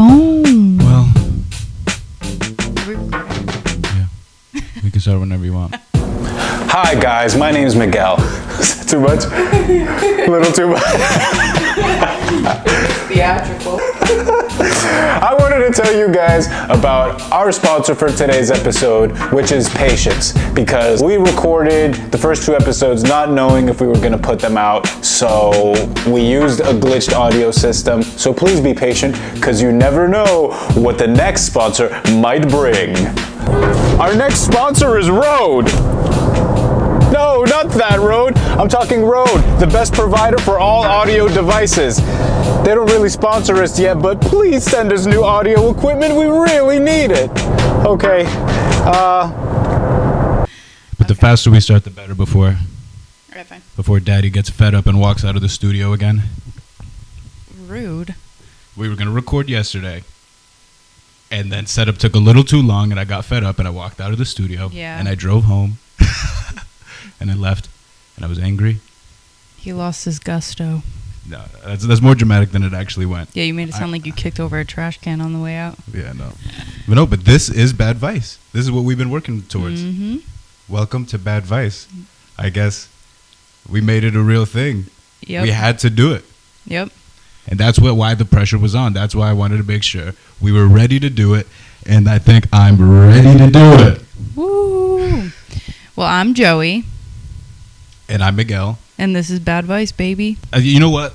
phone. Well, Are we recording? yeah. We can start whenever you want. Hi guys, my name is Miguel. Is that too much? A little too much. Theatrical. I wanted to tell you guys about our sponsor for today's episode, which is Patience, because we recorded the first two episodes not knowing if we were going to put them out, so we used a glitched audio system. So please be patient, because you never know what the next sponsor might bring. Our next sponsor is Rode. No, not that Rode. I'm talking Rode, the best provider for all audio devices. They don't really sponsor us yet, but please send us new audio equipment. We really need it. Okay. But the faster we start, the better before Alright, fine. Daddy gets fed up and walks out of the studio again. Rude. We were going to record yesterday. And then setup took a little too long, and I got fed up, and I walked out of the studio. Yeah. And I drove home. And I left, and I was angry. He lost his gusto. No, that's more dramatic than it actually went. Yeah, you made it sound like you kicked over a trash can on the way out. Yeah, no. But this is Badvice. This is what we've been working towards. Mm-hmm. Welcome to Badvice. I guess we made it a real thing. Yep. We had to do it. Yep. And that's why the pressure was on. That's why I wanted to make sure we were ready to do it. And I think I'm ready to do it. Woo! Well, I'm Joey. And I'm Miguel. And this is Badvice, baby. You know what?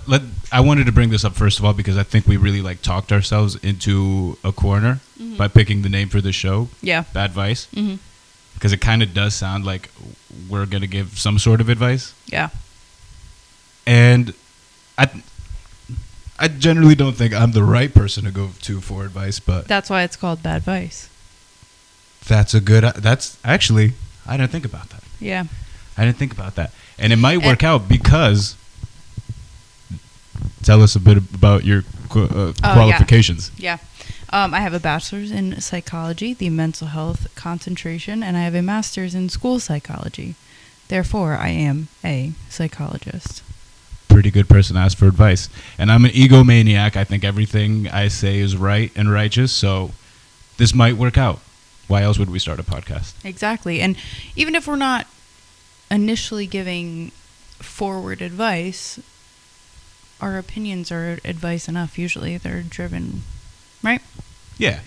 I wanted to bring this up first of all because I think we really talked ourselves into a corner by picking the name for the show. Yeah. Badvice. Mm-hmm. Because it kind of does sound like we're going to give some sort of advice. Yeah. And I generally don't think I'm the right person to go to for advice, but That's why it's called Badvice. that's actually, I didn't think about that. Yeah. I didn't think about that. And it might work out because, tell us a bit about your qualifications. Yeah. I have a bachelor's in psychology, the mental health concentration, and I have a master's in school psychology. Therefore, I am a psychologist. Pretty good person to ask for advice. And I'm an egomaniac. I think everything I say is right and righteous, so this might work out. Why else would we start a podcast? Exactly. And even if we're not initially giving forward advice, our opinions are advice enough. Usually they're driven, right? Yeah.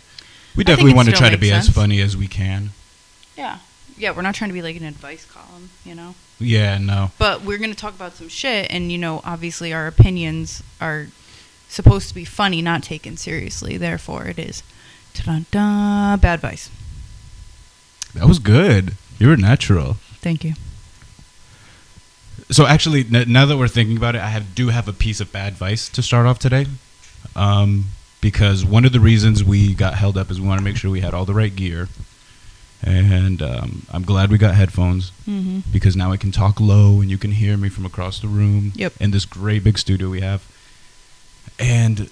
We definitely want to try to be sense. as funny as we can. Yeah. Yeah, we're not trying to be like an advice column, you know? Yeah, no. But we're going to talk about some shit, and, obviously our opinions are supposed to be funny, not taken seriously. Therefore, it is Badvice. That was good. You were natural. Thank you. So actually, now that we're thinking about it, I do have a piece of bad advice to start off today. Because one of the reasons we got held up is we want to make sure we had all the right gear. And I'm glad we got headphones. Mm-hmm. Because now I can talk low and you can hear me from across the room. Yep. In this great big studio we have. And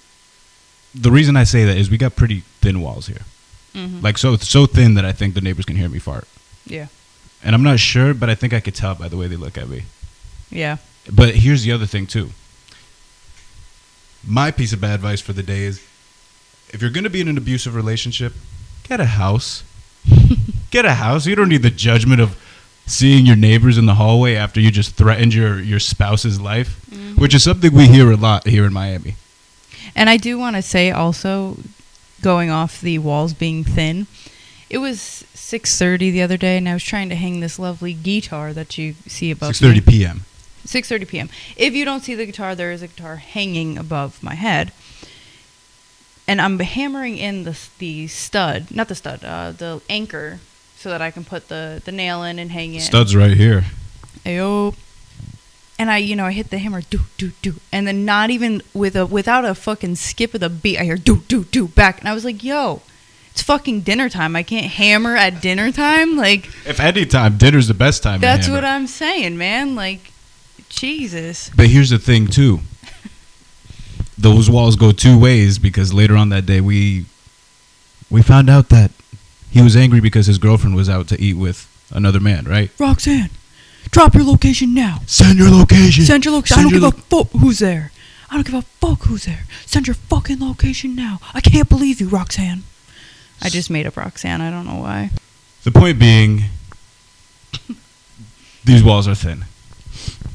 the reason I say that is we got pretty thin walls here. Mm-hmm. So thin that I think the neighbors can hear me fart. Yeah. And I'm not sure, but I think I could tell by the way they look at me. Yeah. But here's the other thing, too. My piece of bad advice for the day is, if you're going to be in an abusive relationship, get a house. Get a house. You don't need the judgment of seeing your neighbors in the hallway after you just threatened your spouse's life, which is something we hear a lot here in Miami. And I do want to say also, going off the walls being thin, it was 6:30 the other day, and I was trying to hang this lovely guitar that you see above 6:30 p.m. 6:30 p.m. If you don't see the guitar, there is a guitar hanging above my head. And I'm hammering in the anchor, so that I can put the nail in and hang it. Stud's right here. Ayo. And I hit the hammer, do, do, do. And then not even without a fucking skip of the beat, I hear do, do, do back. And I was like, yo, it's fucking dinner time. I can't hammer at dinner time. Like, if any time, dinner's the best time. That's what I'm saying, man. Like, Jesus. But here's the thing, too. Those walls go two ways because later on that day we found out that he was angry because his girlfriend was out to eat with another man, right? Roxanne, drop your location now. Send your location. Send your location. I don't give a fuck who's there. I don't give a fuck who's there. Send your fucking location now. I can't believe you, Roxanne. I just made up Roxanne. I don't know why. The point being, these walls are thin.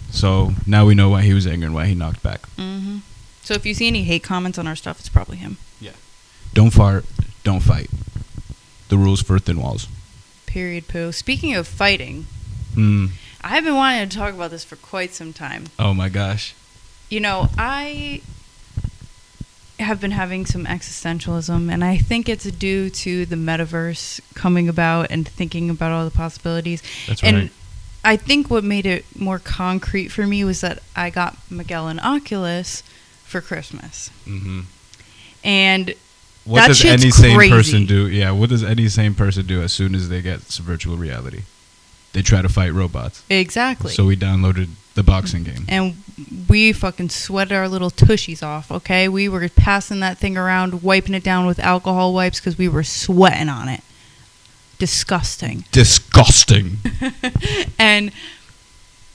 So now we know why he was angry and why he knocked back. Mm-hmm. So if you see any hate comments on our stuff, it's probably him. Yeah. Don't fart. Don't fight. The rules for thin walls. Period, poo. Speaking of fighting, I've been wanting to talk about this for quite some time. Oh my gosh. You know, I have been having some existentialism, and I think it's due to the metaverse coming about and thinking about all the possibilities. That's right. And I think what made it more concrete for me was that I got Miguel an Oculus for Christmas. Mm-hmm. And what that does shit's any sane crazy. person do? Yeah, what does any sane person do as soon as they get some virtual reality? They try to fight robots. Exactly. So we downloaded the boxing game. And we fucking sweated our little tushies off, okay? We were passing that thing around, wiping it down with alcohol wipes because we were sweating on it. Disgusting. Disgusting. And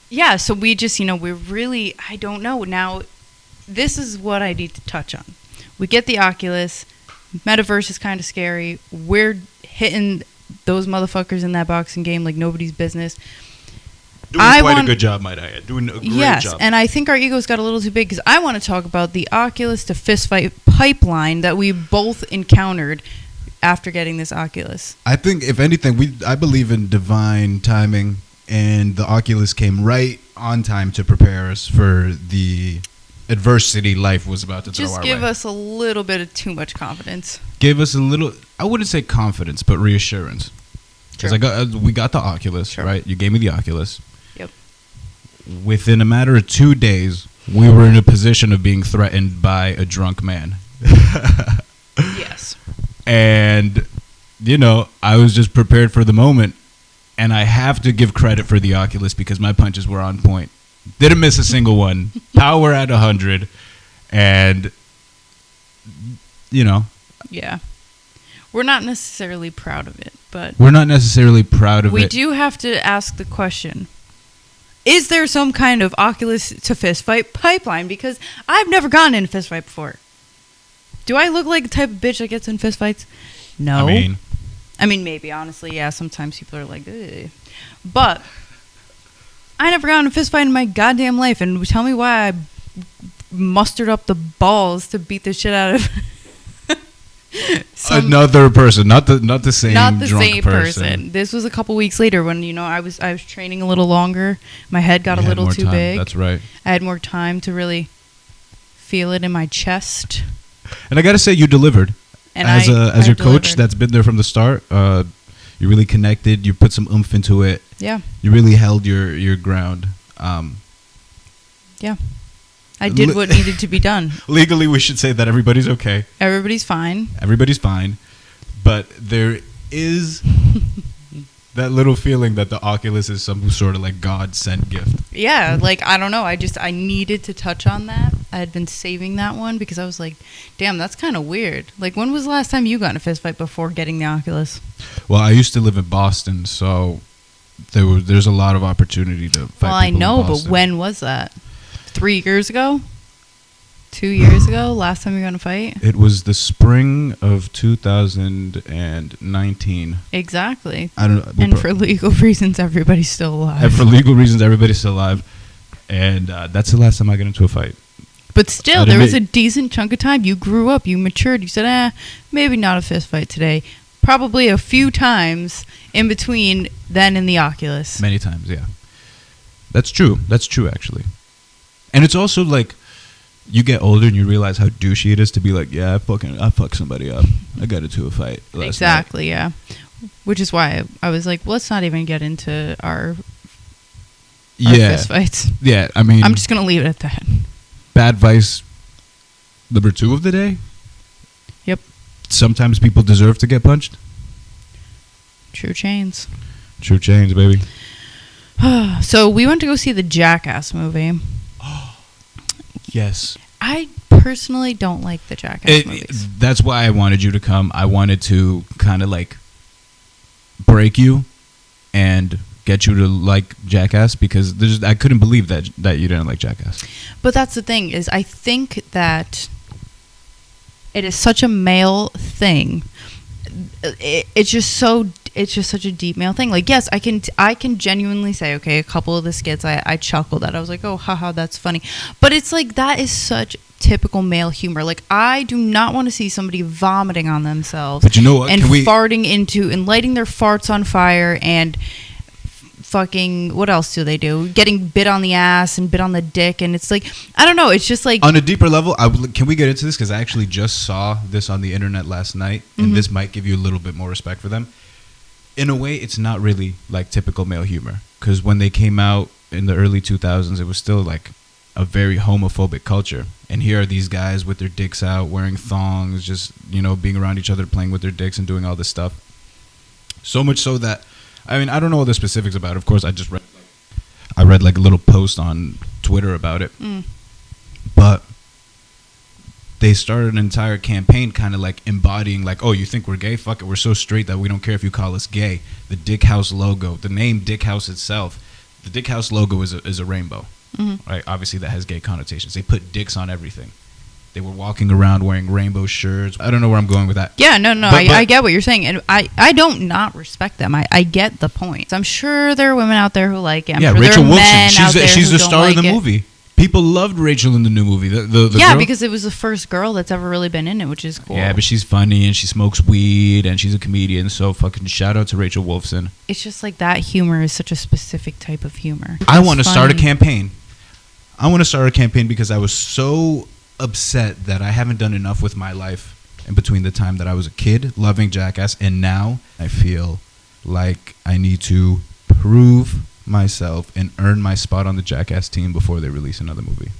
yeah, so we just, we're really, I don't know. Now, this is what I need to touch on. We get the Oculus. Metaverse is kind of scary. We're hitting those motherfuckers in that boxing game like nobody's business. Doing quite a good job, might I add. Doing a great job. Yes, and I think our egos got a little too big because I want to talk about the Oculus to fistfight pipeline that we both encountered after getting this Oculus. I think, if anything, I believe in divine timing, and the Oculus came right on time to prepare us for the adversity life was about to throw our way. Just give us a little bit of too much confidence. Gave us a little, I wouldn't say confidence, but reassurance. Because we got the Oculus, right? You gave me the Oculus. Yep. Within a matter of 2 days, we were in a position of being threatened by a drunk man. Yes. And, I was just prepared for the moment. And I have to give credit for the Oculus because my punches were on point. Didn't miss a single one. Power at 100. And, Yeah. We're not necessarily proud of it, but we're not necessarily proud of it. We do have to ask the question, is there some kind of Oculus to fistfight pipeline? Because I've never gotten in a fistfight before. Do I look like the type of bitch that gets in fistfights? No. I mean, maybe, honestly, yeah, sometimes people are like, ugh. But I never got in a fistfight in my goddamn life, and tell me why I mustered up the balls to beat the shit out of another person, not the same drunk person. This was a couple weeks later when I was training a little longer. My head got a little too big. That's right. I had more time to really feel it in my chest. And I got to say, you delivered. And as your coach that's been there from the start, you really connected. You put some oomph into it. Yeah. You really held your ground. Yeah. I did what needed to be done. Legally, we should say that everybody's okay. Everybody's fine. Everybody's fine. But there is that little feeling that the Oculus is some sort of like God-sent gift. Yeah, I don't know. I needed to touch on that. I had been saving that one because I was like, damn, that's kind of weird. When was the last time you got in a fist fight before getting the Oculus? Well, I used to live in Boston, so there's a lot of opportunity to fight. Well, I know, but when was that? 3 years ago? 2 years ago? Last time you got in a fight? It was the spring of 2019. Exactly. I don't know. And for legal reasons, everybody's still alive. And for legal reasons, everybody's still alive. And that's the last time I got into a fight. But still, there was a decent chunk of time. You grew up. You matured. You said, maybe not a fist fight today. Probably a few times in between then and the Oculus. Many times, yeah. That's true. That's true, actually. And it's also you get older and you realize how douchey it is to be like, yeah, I fucked somebody up. I got into a fight last night. Yeah. Which is why I was like, let's not even get into our fist fights. Yeah, I mean, I'm just going to leave it at that. Badvice number 2 of the day. Yep. Sometimes people deserve to get punched. True chains. True chains, baby. So we went to go see the Jackass movie. Yes. I personally don't like the Jackass movies. That's why I wanted you to come. I wanted to kind of break you and get you to like Jackass? Because I couldn't believe that you didn't like Jackass. But that's the thing, is I think that it is such a male thing. It's just such a deep male thing. Like, yes, I can genuinely say, okay, a couple of the skits I chuckled at. I was like, oh, haha, that's funny. But it's like, that is such typical male humor. Like, I do not want to see somebody vomiting on themselves. But you know what? And farting into and lighting their farts on fire and fucking, what else do they do? Getting bit on the ass and bit on the dick. And it's like, I don't know. It's just like, on a deeper level, can we get into this? Because I actually just saw this on the internet last night, and this might give you a little bit more respect for them. In a way, it's not really like typical male humor, because when they came out in the early 2000s, it was still like a very homophobic culture. And here are these guys with their dicks out, wearing thongs, just, you know, being around each other, playing with their dicks and doing all this stuff. So much so that, I mean, I don't know all the specifics about it. Of course, I read like a little post on Twitter about it. But they started an entire campaign kind of like embodying like, oh, you think we're gay? Fuck it. We're so straight that we don't care if you call us gay. The Dick House logo, the name Dick House itself, the Dick House logo is a rainbow. Right? Obviously, that has gay connotations. They put dicks on everything. They were walking around wearing rainbow shirts. I don't know where I'm going with that. Yeah, no, I get what you're saying. And I don't not respect them. I get the point. I'm sure there are women out there who like it. I'm sure Rachel there are Wolfson. men She's the star like of the movie. People loved Rachel in the new movie. The girl? Because it was the first girl that's ever really been in it, which is cool. Yeah, but she's funny and she smokes weed and she's a comedian. So fucking shout out to Rachel Wolfson. It's just like that humor is such a specific type of humor. I want to start a campaign. Because I was so upset that I haven't done enough with my life in between the time that I was a kid loving Jackass and now I feel like I need to prove myself and earn my spot on the Jackass team before they release another movie.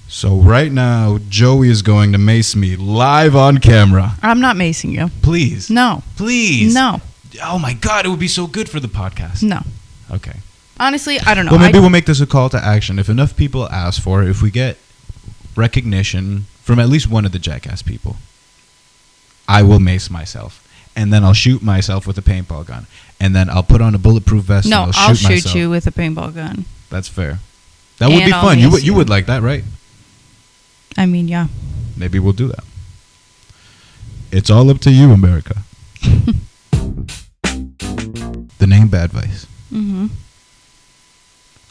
So right now, Joey is going to mace me live on camera. I'm not macing you. Please. No. Please. No. Oh my God, it would be so good for the podcast. No. Okay. Honestly, I don't know. Well, maybe we'll make this a call to action. If enough people ask for it, if we get recognition from at least one of the Jackass people, I will mace myself. And then I'll shoot myself with a paintball gun. And then I'll put on a bulletproof vest and I'll shoot myself. You with a paintball gun. That's fair. That would be fun. You would like that, right? I mean, yeah. Maybe we'll do that. It's all up to you, America. The name Badvice. Mm-hmm.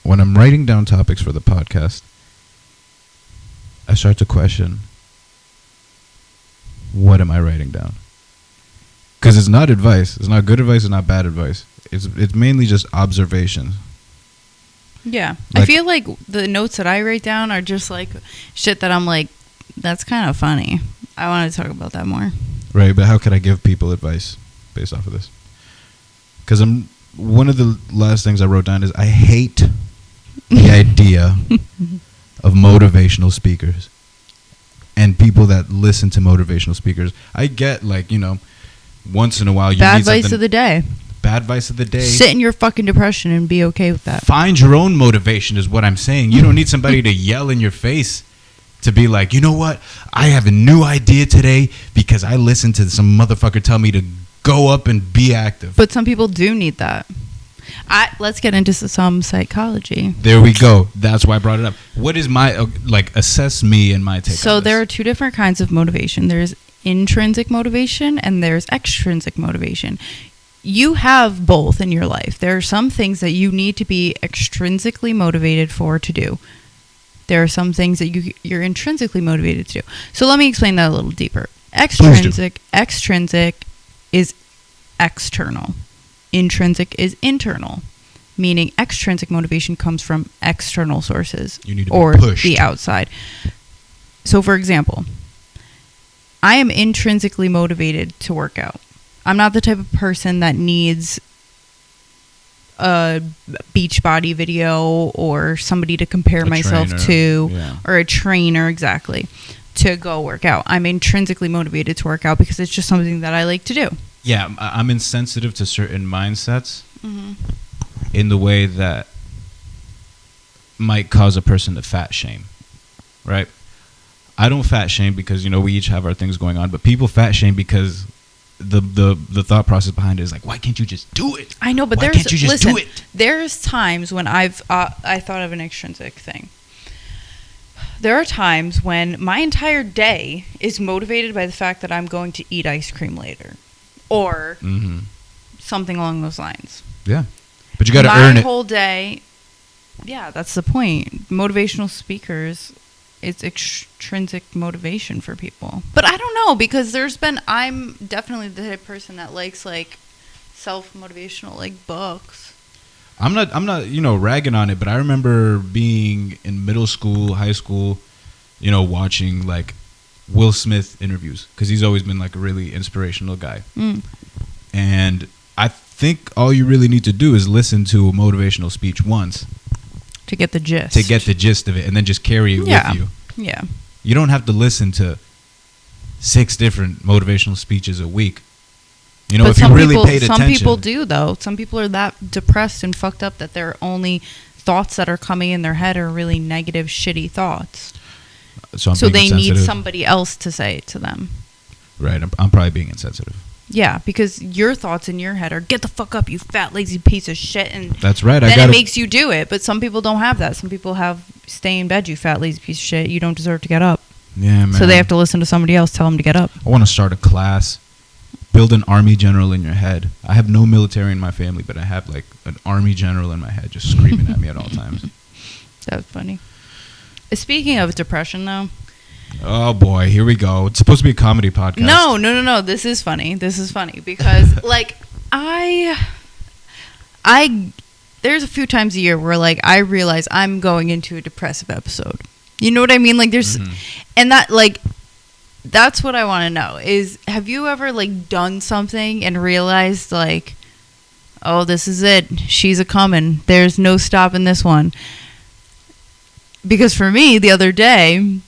When I'm writing down topics for the podcast, I start to question, what am I writing down? Because it's not advice. It's not good advice. It's not bad advice. It's mainly just observations. Yeah. I feel like the notes that I write down are just like shit that I'm like, that's kind of funny. I want to talk about that more. Right, but how could I give people advice based off of this? Because one of the last things I wrote down is I hate the idea of motivational speakers and people that listen to motivational speakers. I get, like, you know, once in a while you need something. Badvice of the day. Badvice of the day. Sit in your fucking depression and be okay with that. Find your own motivation is what I'm saying. You don't need somebody to yell in your face to be like, you know what? I have a new idea today because I listened to some motherfucker tell me to go up and be active. But some people do need that. Let's get into some psychology. There we go. That's why I brought it up. What is my, assess me and my take on this. So there are two different kinds of motivation. There's intrinsic motivation and there's extrinsic motivation. You have both in your life. There are some things that you need to be extrinsically motivated for to do. There are some things that you're intrinsically motivated to do. So let me explain that a little deeper. Extrinsic is external. Intrinsic is internal, meaning extrinsic motivation comes from external sources or the outside. So, for example, I am intrinsically motivated to work out. I'm not the type of person that needs a Beachbody video or somebody to compare myself to, or a trainer, exactly, to go work out. I'm intrinsically motivated to work out because it's just something that I like to do. Yeah, I'm insensitive to certain mindsets in the way that might cause a person to fat shame, right? I don't fat shame because, we each have our things going on, but people fat shame because the thought process behind it is like, why can't you just do it? I know, but why can't you just do it? There's times when I thought of an extrinsic thing. There are times when my entire day is motivated by the fact that I'm going to eat ice cream later, or something along those lines. Yeah, but you got to earn it. My whole day. Yeah, that's the point. Motivational speakers. It's extrinsic motivation for people. But I don't know, because I'm definitely the type of person that likes like self-motivational like books. I'm not ragging on it, but I remember being in middle school, high school, watching like Will Smith interviews, because he's always been like a really inspirational guy. And I think all you really need to do is listen to a motivational speech once. To get the gist of it, and then just carry it with you. Yeah. You don't have to listen to 6 different motivational speeches a week. But if you really paid attention. Some people do, though. Some people are that depressed and fucked up that their only thoughts that are coming in their head are really negative, shitty thoughts. So they need somebody else to say it to them. Right. I'm probably being insensitive. Yeah, because your thoughts in your head are, get the fuck up, you fat, lazy piece of shit. And that's right. Then it makes you do it. But some people don't have that. Some people have, stay in bed, you fat, lazy piece of shit. You don't deserve to get up. Yeah, man. So they have to listen to somebody else tell them to get up. I want to start a class. Build an army general in your head. I have no military in my family, but I have like an army general in my head just screaming at me at all times. That's funny. Speaking of depression, though. Oh boy, here we go. It's supposed to be a comedy podcast. No. This is funny. Because like there's a few times a year where like I realize I'm going into a depressive episode. You know what I mean? Like there's and that like that's what I want to know is, have you ever like done something and realized like, oh, this is it. She's a coming. There's no stopping this one. Because for me, the other day,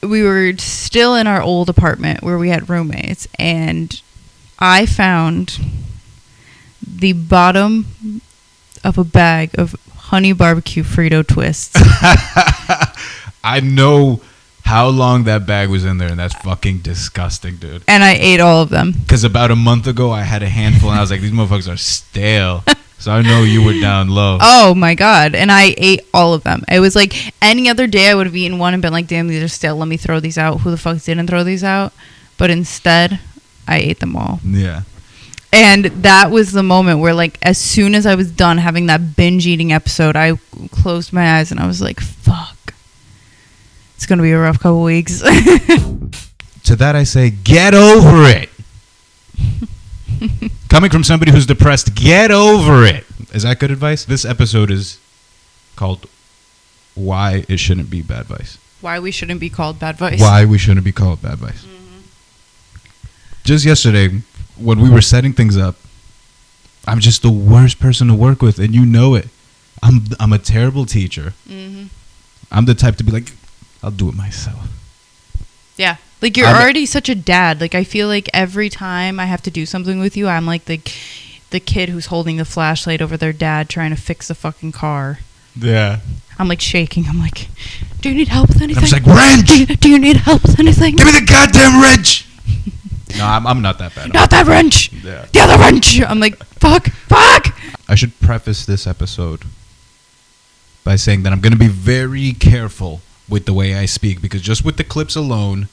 we were still in our old apartment where we had roommates, and I found the bottom of a bag of honey barbecue Frito twists. I know how long that bag was in there, and that's fucking disgusting, dude. And I ate all of them. Because about a month ago, I had a handful, and I was like, these motherfuckers are stale. So I know you were down low. Oh, my God. And I ate all of them. It was like any other day I would have eaten one and been like, damn, these are stale. Let me throw these out. Who the fuck didn't throw these out? But instead, I ate them all. Yeah. And that was the moment where, like, as soon as I was done having that binge eating episode, I closed my eyes and I was like, fuck. It's going to be a rough couple weeks. To that I say, get over it. Coming from somebody who's depressed, get over it. Is that good advice? This episode is called Why It Shouldn't Be Badvice. Why we shouldn't be called Badvice. Why we shouldn't be called Badvice. Just yesterday, when we were setting things up, I'm just the worst person to work with, and you know it. I'm a terrible teacher. I'm the type to be like, I'll do it myself. Yeah. Like, you're already such a dad. Like, I feel like every time I have to do something with you, I'm like the kid who's holding the flashlight over their dad trying to fix the fucking car. Yeah. I'm like shaking. I'm like, do you need help with anything? I'm just like, wrench! Do you need help with anything? Give me the goddamn wrench! No, I'm not that bad. Not that wrench! Yeah. The other wrench! I'm like, fuck! I should preface this episode by saying that I'm going to be very careful with the way I speak, because just with the clips alone,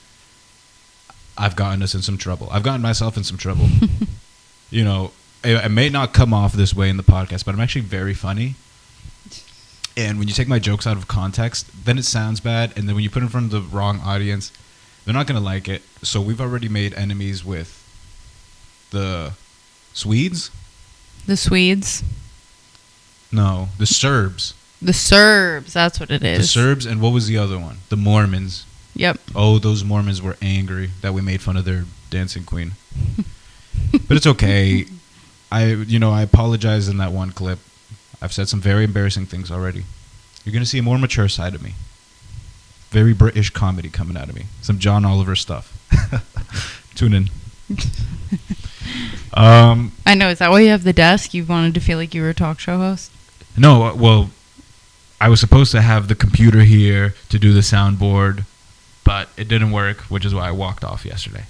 I've gotten us in some trouble. I've gotten myself in some trouble. You know, it may not come off this way in the podcast, but I'm actually very funny. And when you take my jokes out of context, then it sounds bad. And then when you put it in front of the wrong audience, they're not going to like it. So we've already made enemies with the Swedes. The Swedes? No, the Serbs. The Serbs, that's what it is. The Serbs, and what was the other one? The Mormons. Yep. Oh, those Mormons were angry that we made fun of their dancing queen. But it's okay. I apologize in that one clip. I've said some very embarrassing things already. You're going to see a more mature side of me. Very British comedy coming out of me. Some John Oliver stuff. Tune in. I know. Is that why you have the desk? You wanted to feel like you were a talk show host? No, well, I was supposed to have the computer here to do the soundboard, but it didn't work, which is why I walked off yesterday.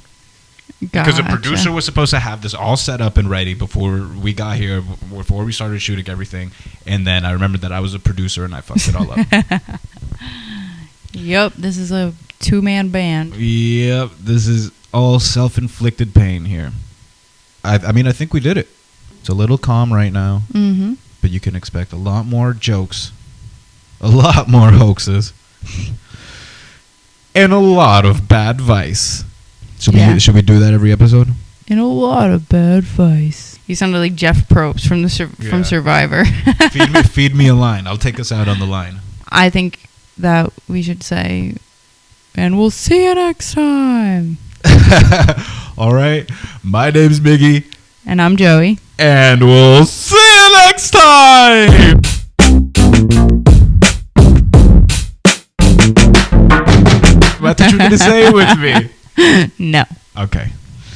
Because the producer was supposed to have this all set up and ready before we got here, before we started shooting everything. And then I remembered that I was a producer and I fucked it all up. Yep, this is a 2-man band. Yep, this is all self-inflicted pain here. I mean, I think we did it. It's a little calm right now, but you can expect a lot more jokes, a lot more hoaxes, and a lot of Badvice. Should we do that every episode? And a lot of Badvice. You sounded like Jeff Probst from Survivor. feed me a line. I'll take us out on the line. I think that we should say, and we'll see you next time. All right. My name's Miggy. And I'm Joey. And we'll see you next time. What did you going to say with me? No. Okay.